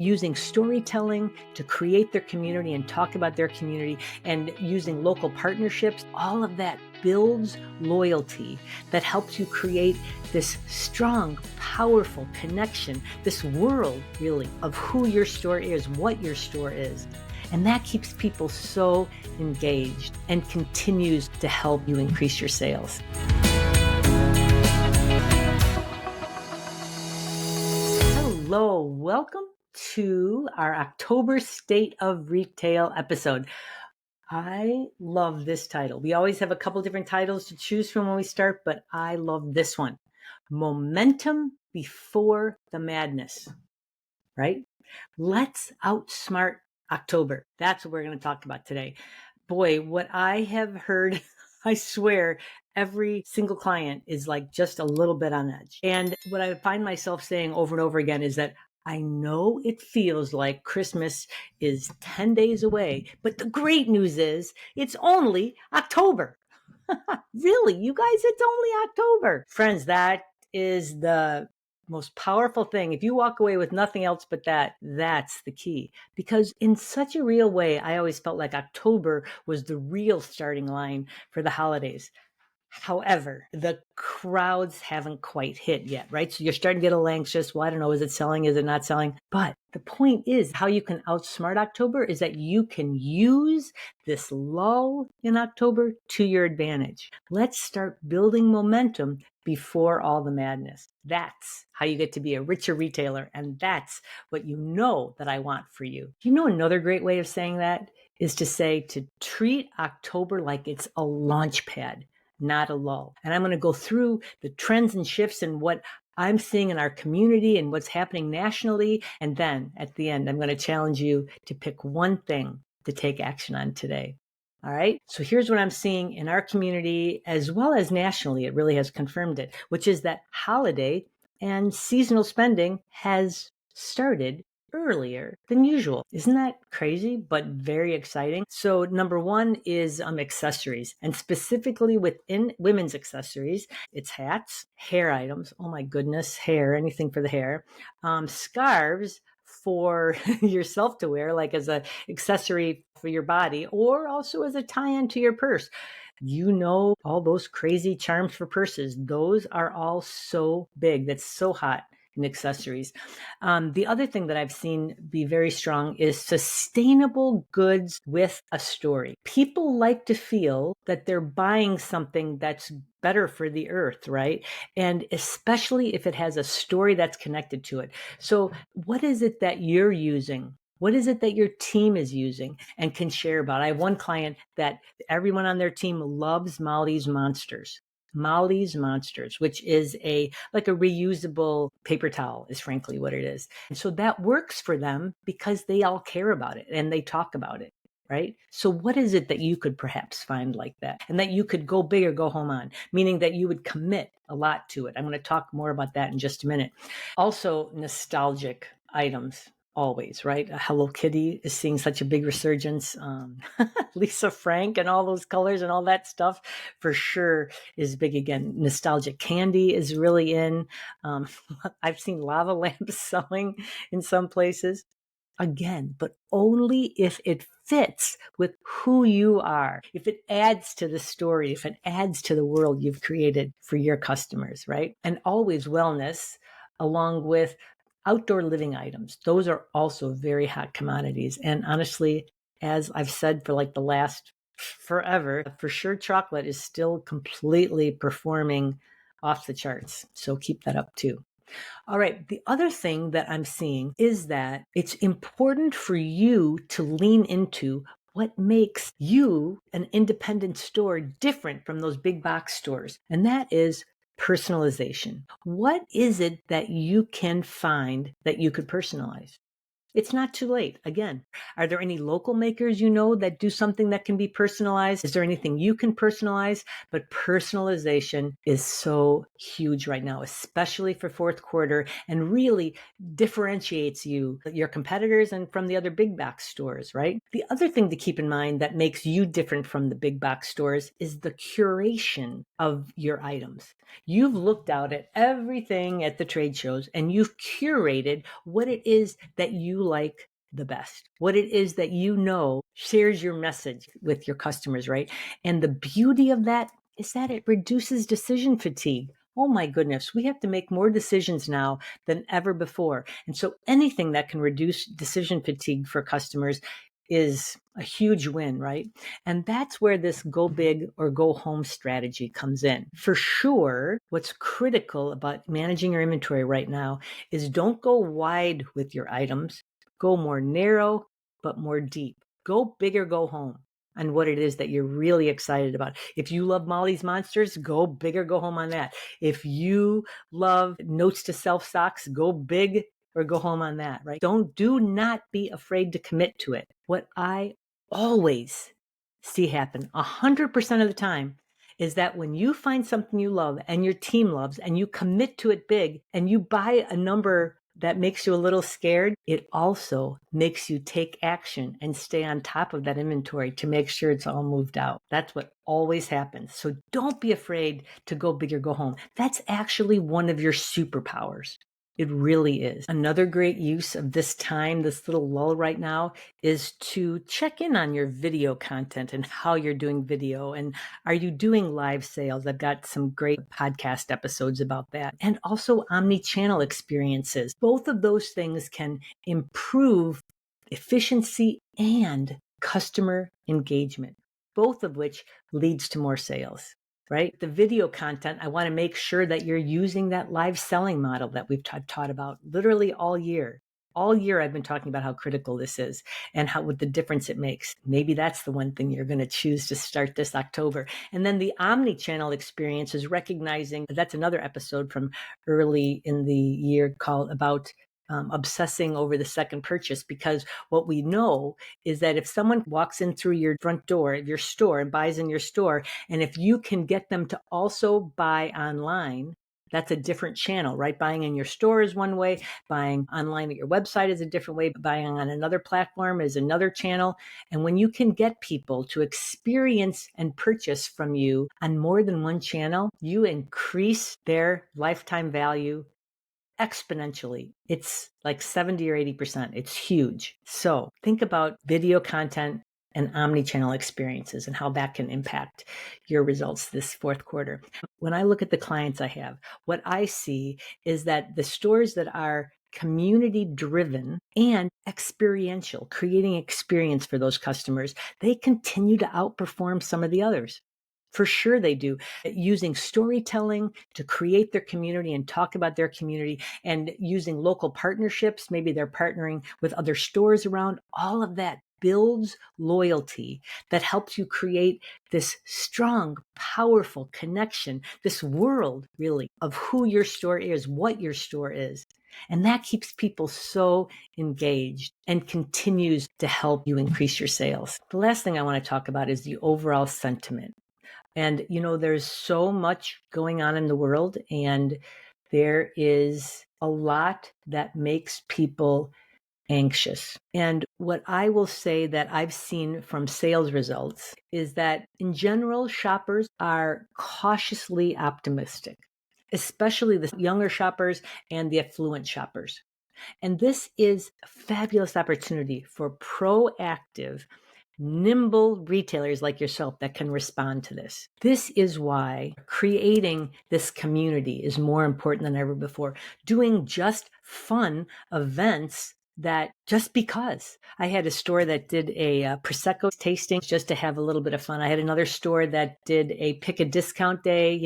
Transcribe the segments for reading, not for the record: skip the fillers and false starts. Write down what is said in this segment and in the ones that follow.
using storytelling to create their community and talk about their community, and using local partnerships, all of that builds loyalty that helps you create this strong, powerful connection, this world really of who your store is, what your store is. And that keeps people so engaged and continues to help you increase your sales. Hello, welcome to our October State of Retail episode. I love this title. We always have a couple different titles to choose from when we start, but I love this one. Momentum before the madness, right? Let's outsmart October. That's what we're going to talk about today. Boy, what I have heard, I swear, every single client is like just a little bit on edge. And what I find myself saying over and over again is that I know it feels like Christmas is 10 days away, but the great news is it's only October. Really, you guys, it's only October. Friends, that is the most powerful thing. If you walk away with nothing else but that, that's the key. Because in such a real way, I always felt like October was the real starting line for the holidays. However, the crowds haven't quite hit yet, right? So you're starting to get a little anxious. Well, I don't know, is it selling? Is it not selling? But the point is, how you can outsmart October is that you can use this lull in October to your advantage. Let's start building momentum before all the madness. That's how you get to be a richer retailer. And that's what you know that I want for you. You know, another great way of saying that is to say to treat October like it's a launch pad, not a lull. And I'm going to go through the trends and shifts and what I'm seeing in our community and what's happening nationally. And then at the end, I'm going to challenge you to pick one thing to take action on today. All right. So here's what I'm seeing in our community as well as nationally. It really has confirmed it, which is that holiday and seasonal spending has started earlier than usual. Isn't that crazy, but very exciting? So number one is accessories, and specifically within women's accessories, it's hats, hair items. Oh my goodness, hair, anything for the hair, scarves for yourself to wear, like as an accessory for your body, or also as a tie-in to your purse. You know, all those crazy charms for purses, those are all so big. That's so hot in accessories. The other thing that I've seen be very strong is sustainable goods with a story. People like to feel that they're buying something that's better for the earth, right? And especially if it has a story that's connected to it. So what is it that you're using? What is it that your team is using and can share about? I have one client that everyone on their team loves Molly's Monsters. Molly's Monsters, which is like a reusable paper towel, is frankly what it is. And so that works for them because they all care about it and they talk about it, right? So what is it that you could perhaps find like that and that you could go big or go home on, meaning that you would commit a lot to it? I'm going to talk more about that in just a minute. Also, nostalgic items. Always, right? Hello Kitty is seeing such a big resurgence. Lisa Frank and all those colors and all that stuff for sure is big again. Nostalgic candy is really in. I've seen lava lamps selling in some places. Again, but only if it fits with who you are, if it adds to the story, if it adds to the world you've created for your customers, right? And always wellness along with outdoor living items. Those are also very hot commodities. And honestly, as I've said for like the last forever, for sure chocolate is still completely performing off the charts. So keep that up too. All right. The other thing that I'm seeing is that it's important for you to lean into what makes you an independent store different from those big box stores. And that is personalization. What is it that you can find that you could personalize? It's not too late. Again, are there any local makers you know that do something that can be personalized? Is there anything you can personalize? But personalization is so huge right now, especially for fourth quarter, and really differentiates you, your competitors, and from the other big box stores, right? The other thing to keep in mind that makes you different from the big box stores is the curation of your items. You've looked out at everything at the trade shows and you've curated what it is that you you like the best, what it is that shares your message with your customers, right? And the beauty of that is that it reduces decision fatigue. Oh my goodness, we have to make more decisions now than ever before. And so anything that can reduce decision fatigue for customers is a huge win, right? And that's where this go big or go home strategy comes in. For sure, what's critical about managing your inventory right now is don't go wide with your items, go more narrow, but more deep. Go big or go home on what it is that you're really excited about. If you love Molly's Monsters, go big or go home on that. If you love Notes to Self socks, go big or go home on that, right? Do not be afraid to commit to it. What I always see happen 100% of the time is that when you find something you love and your team loves and you commit to it big and you buy a number that makes you a little scared, it also makes you take action and stay on top of that inventory to make sure it's all moved out. That's what always happens. So don't be afraid to go big or go home. That's actually one of your superpowers. It really is. Another great use of this time, this little lull right now, is to check in on your video content and how you're doing video. And are you doing live sales? I've got some great podcast episodes about that. And also omnichannel experiences. Both of those things can improve efficiency and customer engagement, both of which leads to more sales. Right? The video content, I want to make sure that you're using that live selling model that we've taught about literally all year. All year, I've been talking about how critical this is and what the difference it makes. Maybe that's the one thing you're going to choose to start this October. And then the omni-channel experience is recognizing that's another episode from early in the year called about obsessing over the second purchase, because what we know is that if someone walks in through your front door of your store and buys in your store, and if you can get them to also buy online, that's a different channel, right? Buying in your store is one way, buying online at your website is a different way, buying on another platform is another channel. And when you can get people to experience and purchase from you on more than one channel, you increase their lifetime value exponentially. It's like 70 or 80%. It's huge. So think about video content and omni-channel experiences and how that can impact your results this fourth quarter. When I look at the clients I have, what I see is that the stores that are community driven and experiential, creating experience for those customers, they continue to outperform some of the others. For sure they do. Using storytelling to create their community and talk about their community, and using local partnerships, maybe they're partnering with other stores around, all of that builds loyalty that helps you create this strong, powerful connection, this world really of who your store is, what your store is. And that keeps people so engaged and continues to help you increase your sales. The last thing I want to talk about is the overall sentiment. And, there's so much going on in the world, and there is a lot that makes people anxious. And what I will say that I've seen from sales results is that in general, shoppers are cautiously optimistic, especially the younger shoppers and the affluent shoppers. And this is a fabulous opportunity for proactive, nimble retailers like yourself that can respond to this. This is why creating this community is more important than ever before. Doing just fun events that just because. I had a store that did a Prosecco tasting just to have a little bit of fun. I had another store that did a pick a discount day,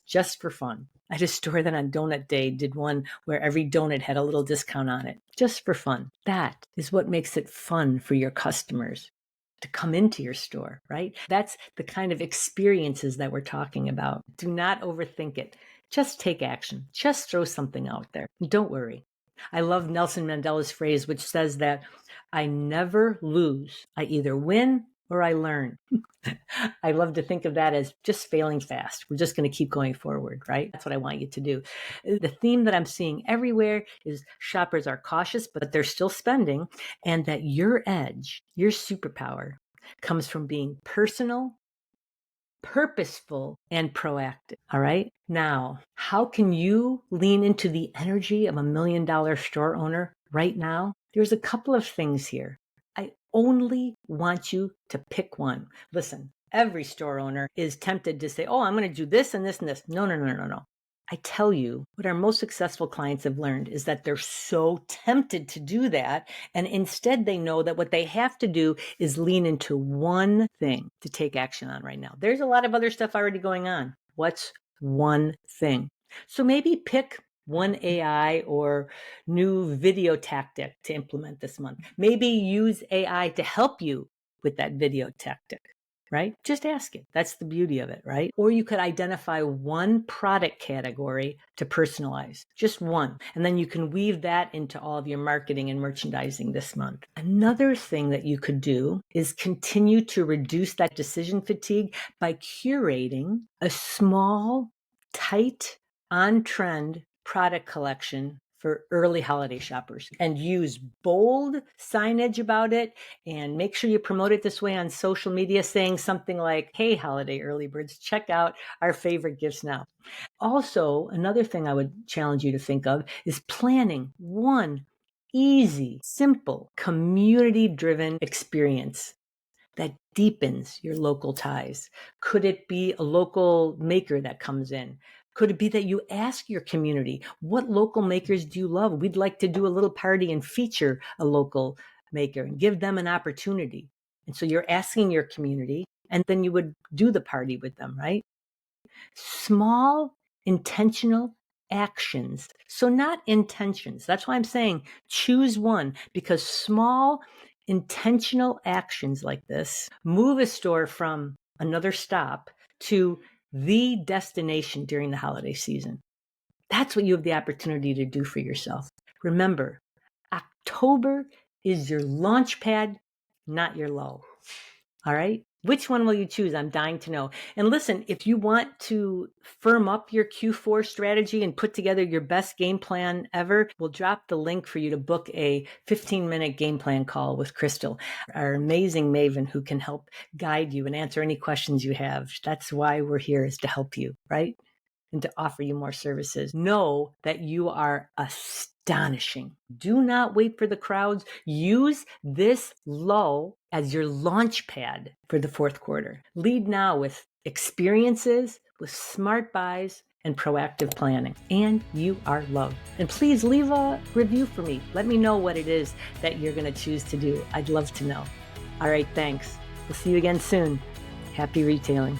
just for fun. I had a store that on donut day did one where every donut had a little discount on it, just for fun. That is what makes it fun for your customers to come into your store, right? That's the kind of experiences that we're talking about. Do not overthink it. Just take action. Just throw something out there. Don't worry. I love Nelson Mandela's phrase, which says that I never lose. I either win or I learn. I love to think of that as just failing fast. We're just going to keep going forward, right? That's what I want you to do. The theme that I'm seeing everywhere is shoppers are cautious, but they're still spending, and that your edge, your superpower, comes from being personal, purposeful, and proactive. All right. Now, how can you lean into the energy of $1 million store owner right now? There's a couple of things here. I only want you to pick one. Listen, every store owner is tempted to say, oh, I'm going to do this and this and this. No, no, no, no, no. I tell you, what our most successful clients have learned is that they're so tempted to do that. And instead, they know that what they have to do is lean into one thing to take action on right now. There's a lot of other stuff already going on. What's one thing? So maybe pick one AI or new video tactic to implement this month. Maybe use AI to help you with that video tactic. Right? Just ask it. That's the beauty of it, right? Or you could identify one product category to personalize, just one. And then you can weave that into all of your marketing and merchandising this month. Another thing that you could do is continue to reduce that decision fatigue by curating a small, tight, on-trend product collection for early holiday shoppers, and use bold signage about it, and make sure you promote it this way on social media, saying something like, hey, holiday early birds, check out our favorite gifts now. Also, another thing I would challenge you to think of is planning one easy, simple, community-driven experience that deepens your local ties. Could it be a local maker that comes in? Could it be that you ask your community, what local makers do you love? We'd like to do a little party and feature a local maker and give them an opportunity. And so you're asking your community, and then you would do the party with them, right? Small, intentional actions. So not intentions. That's why I'm saying choose one, because small, intentional actions like this move a store from another stop to the destination during the holiday season. That's what you have the opportunity to do for yourself. Remember, October is your launch pad, not your lull. All right? Which one will you choose? I'm dying to know. And listen, if you want to firm up your Q4 strategy and put together your best game plan ever, we'll drop the link for you to book a 15-minute game plan call with Crystal, our amazing maven who can help guide you and answer any questions you have. That's why we're here, is to help you, right? And to offer you more services. Know that you are astonishing. Do not wait for the crowds. Use this lull as your launch pad for the fourth quarter. Lead now with experiences, with smart buys, and proactive planning. And you are loved. And please leave a review for me. Let me know what it is that you're going to choose to do. I'd love to know. All right, thanks. We'll see you again soon. Happy retailing.